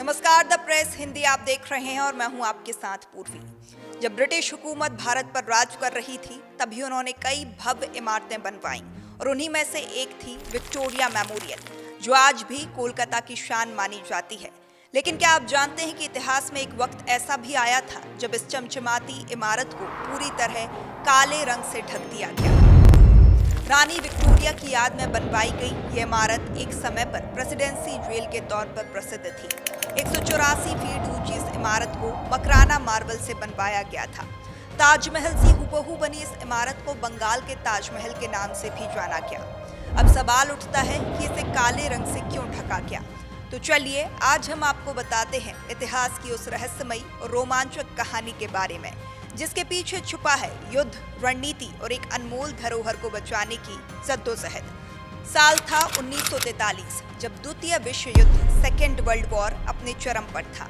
नमस्कार, the press Hindi आप देख रहे हैं और मैं हूं आपके साथ पूर्वी। जब ब्रिटिश हुकूमत भारत पर राज कर रही थी तभी उन्होंने कई भव्य इमारतें बनवाईं और उन्हीं में से एक थी विक्टोरिया मेमोरियल, जो आज भी कोलकाता की शान मानी जाती है। लेकिन क्या आप जानते हैं कि इतिहास में एक वक्त ऐसा भी आया था जब इस चमचमाती इमारत को पूरी तरह काले रंग से ढक दिया गया। रानी विक्टोरिया की याद में बनवाई गई ये इमारत एक समय पर प्रेसिडेंसी जेल के तौर पर प्रसिद्ध थी। 184 फीट ऊंची इस इमारत को मकराना मार्बल से बनवाया गया था। ताजमहल सी हुबहू बनी इस इमारत को बंगाल के ताजमहल के नाम से भी जाना गया। अब सवाल उठता है कि इसे काले रंग से क्यों ढका गया। तो चलिए आज हम आपको बताते हैं इतिहास की उस रहस्यमयी और रोमांचक कहानी के बारे में, जिसके पीछे छुपा है युद्ध, रणनीति और एक अनमोल धरोहर को बचाने की जद्दोजहद। साल था 1943, जब द्वितीय विश्व युद्ध सेकेंड वर्ल्ड वॉर अपने चरम पर था।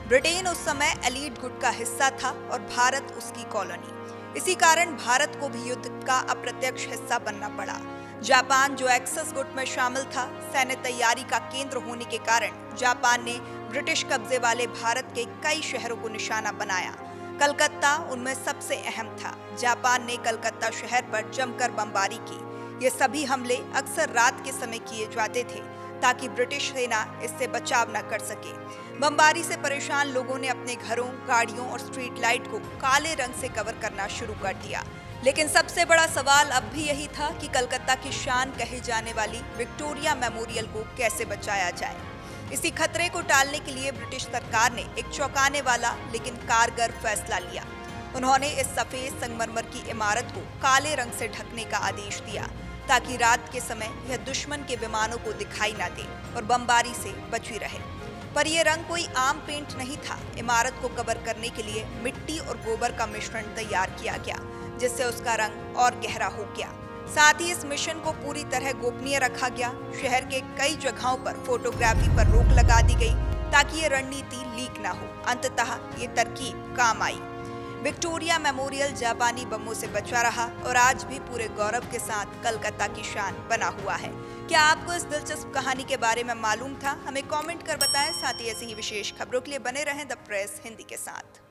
ब्रिटेन उस समय एलीट गुट का हिस्सा था और भारत उसकी कॉलोनी। इसी कारण भारत को भी युद्ध का अप्रत्यक्ष हिस्सा बनना पड़ा। जापान, जो एक्सेस गुट में शामिल था, सैन्य तैयारी का केंद्र होने के कारण जापान ने ब्रिटिश कब्जे वाले भारत के कई शहरों को निशाना बनाया। कलकत्ता उनमें सबसे अहम था। जापान ने कलकत्ता शहर पर जमकर बमबारी की। ये सभी हमले अक्सर रात के समय किए जाते थे ताकि ब्रिटिश सेना इससे बचाव न कर सके। बमबारी से परेशान लोगों ने अपने घरों, गाड़ियों और स्ट्रीट लाइट को काले रंग से कवर करना शुरू कर दिया। लेकिन सबसे बड़ा सवाल अब भी यही था कि कलकत्ता की शान कही जाने वाली विक्टोरिया मेमोरियल को कैसे बचाया जाए। इसी खतरे को टालने के लिए ब्रिटिश सरकार ने एक चौंकाने वाला लेकिन कारगर फैसला लिया। उन्होंने इस सफेद संगमरमर की इमारत को काले रंग से ढकने का आदेश दिया ताकि रात के समय यह दुश्मन के विमानों को दिखाई न दे और बमबारी से बची रहे। पर यह रंग कोई आम पेंट नहीं था। इमारत को कवर करने के लिए मिट्टी और गोबर का मिश्रण तैयार किया गया, जिससे उसका रंग और गहरा हो गया। साथ ही इस मिशन को पूरी तरह गोपनीय रखा गया। शहर के कई जगहों पर फोटोग्राफी पर रोक लगा दी गई ताकि ये रणनीति लीक ना हो। अंततः ये तरकीब काम आई। विक्टोरिया मेमोरियल जापानी बमों से बचा रहा और आज भी पूरे गौरव के साथ कलकत्ता की शान बना हुआ है। क्या आपको इस दिलचस्प कहानी के बारे में मालूम था? हमें कमेंट कर बताएं। साथ ही ऐसी ही विशेष खबरों के लिए बने रहें द प्रेस हिंदी के साथ।